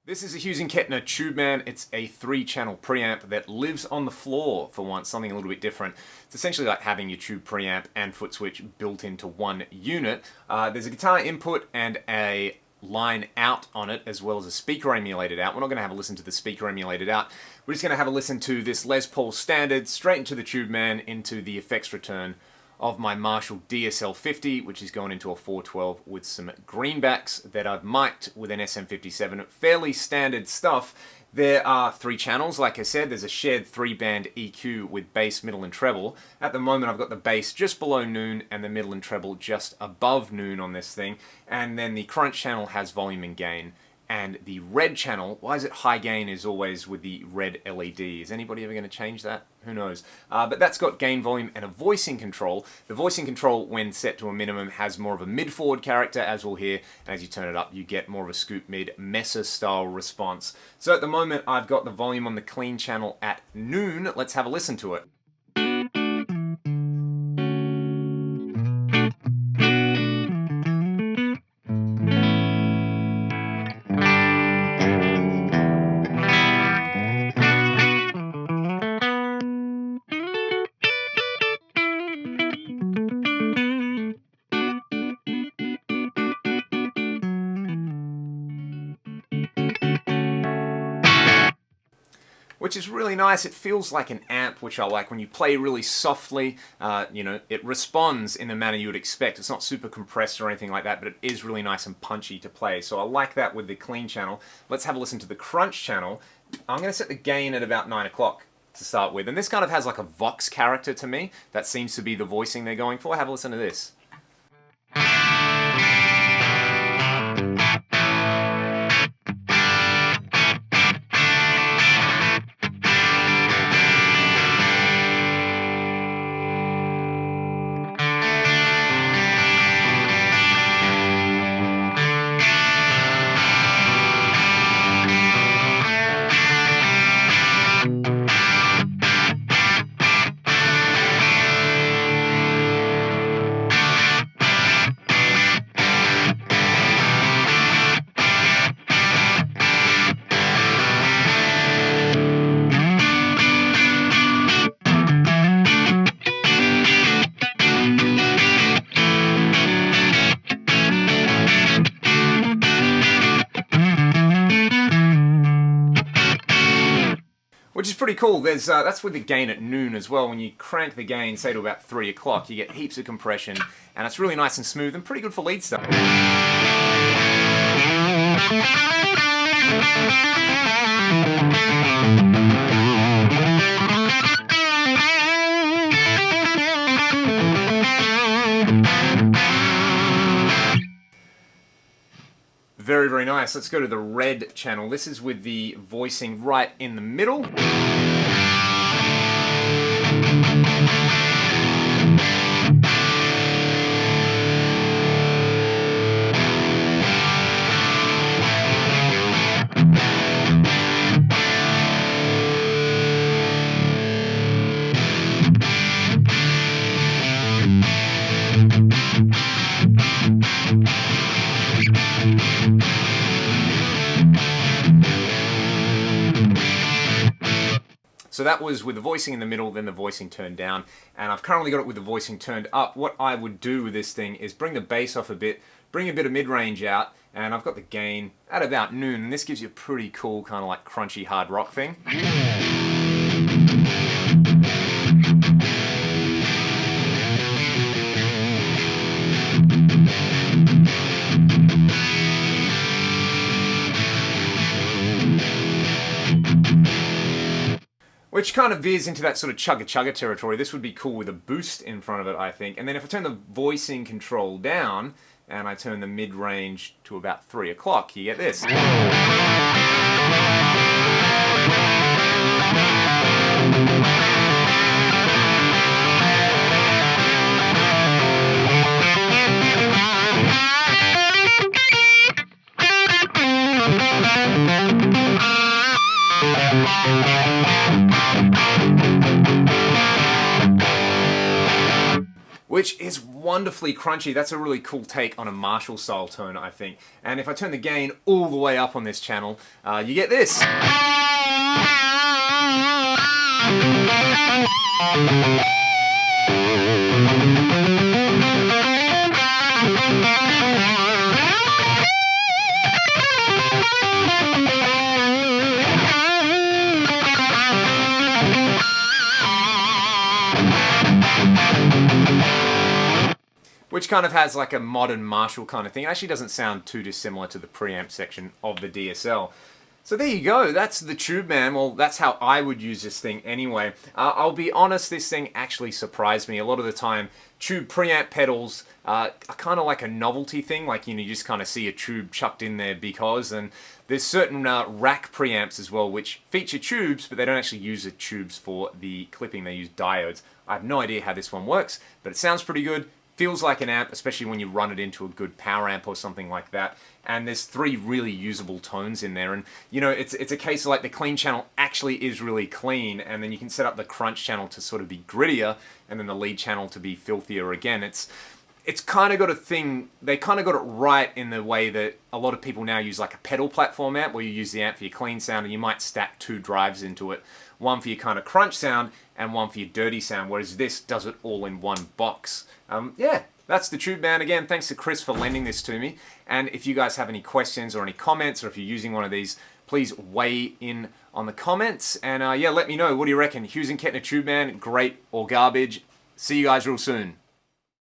This is a Hughes and Kettner Tubeman. It's a 3-channel preamp that lives on the floor for once, something a little bit different. It's essentially like having your tube preamp and foot switch built into one unit. There's a guitar input and a line out on it, as well as a speaker emulated out. We're not going to have a listen to the speaker emulated out. We're just going to have a listen to this Les Paul Standard straight into the Tubeman, into the effects return of my Marshall DSL50, which is going into a 412 with some greenbacks that I've mic'd with an SM57. Fairly standard stuff. There are 3 channels, like I said. There's a shared 3-band EQ with bass, middle, and treble. At the moment, I've got the bass just below noon and the middle and treble just above noon on this thing. And then the crunch channel has volume and gain. And the red channel, why is it high gain, is always with the red LED. Is anybody ever going to change that? Who knows? But that's got gain, volume, and a voicing control. The voicing control, when set to a minimum, has more of a mid-forward character, as we'll hear. And as you turn it up, you get more of a scoop mid, Mesa style response. So at the moment, I've got the volume on the clean channel at noon. Let's have a listen to it. Which is really nice. It feels like an amp, which I like. When you play really softly, you know, it responds in the manner you would expect. It's not super compressed or anything like that, but it is really nice and punchy to play. So I like that with the clean channel. Let's have a listen to the crunch channel. I'm going to set the gain at about 9 o'clock to start with. And this kind of has like a Vox character to me. That seems to be the voicing they're going for. Have a listen to this. Which is pretty cool. There's that's with the gain at noon as well. When you crank the gain, say to about 3 o'clock, you get heaps of compression, and it's really nice and smooth and pretty good for lead stuff. Very, very nice. Let's go to the red channel. This is with the voicing right in the middle. So that was with the voicing in the middle, then the voicing turned down, and I've currently got it with the voicing turned up. What I would do with this thing is bring the bass off a bit, bring a bit of mid-range out, and I've got the gain at about noon, and this gives you a pretty cool kind of like crunchy hard rock thing. Which kind of veers into that sort of chugga-chugga territory. This would be cool with a boost in front of it, I think. And then if I turn the voicing control down, and I turn the mid-range to about 3 o'clock, you get this. which is wonderfully crunchy. That's a really cool take on a Marshall style tone, I think. And if I turn the gain all the way up on this channel, you get this. Which kind of has like a modern Marshall kind of thing. It actually doesn't sound too dissimilar to the preamp section of the DSL. So there you go, that's the Tubeman. Well, that's how I would use this thing anyway. I'll be honest, this thing actually surprised me. A lot of the time, tube preamp pedals are kind of like a novelty thing, like, you know, you just kind of see a tube chucked in there because, and there's certain rack preamps as well which feature tubes, but they don't actually use the tubes for the clipping, they use diodes. I have no idea how this one works, but it sounds pretty good. Feels like an amp, especially when you run it into a good power amp or something like that. And there's 3 really usable tones in there. And, you know, it's a case of like the clean channel actually is really clean, and then you can set up the crunch channel to sort of be grittier, and then the lead channel to be filthier again. It's kind of got a thing, they kind of got it right in the way that a lot of people now use like a pedal platform amp, where you use the amp for your clean sound and you might stack 2 drives into it. One for your kind of crunch sound and one for your dirty sound, whereas this does it all in one box. Yeah, that's the Tubeman. Again, thanks to Chris for lending this to me. And if you guys have any questions or any comments, or if you're using one of these, please weigh in on the comments. And yeah, let me know. What do you reckon? Hughes and Kettner Tubeman, great or garbage? See you guys real soon.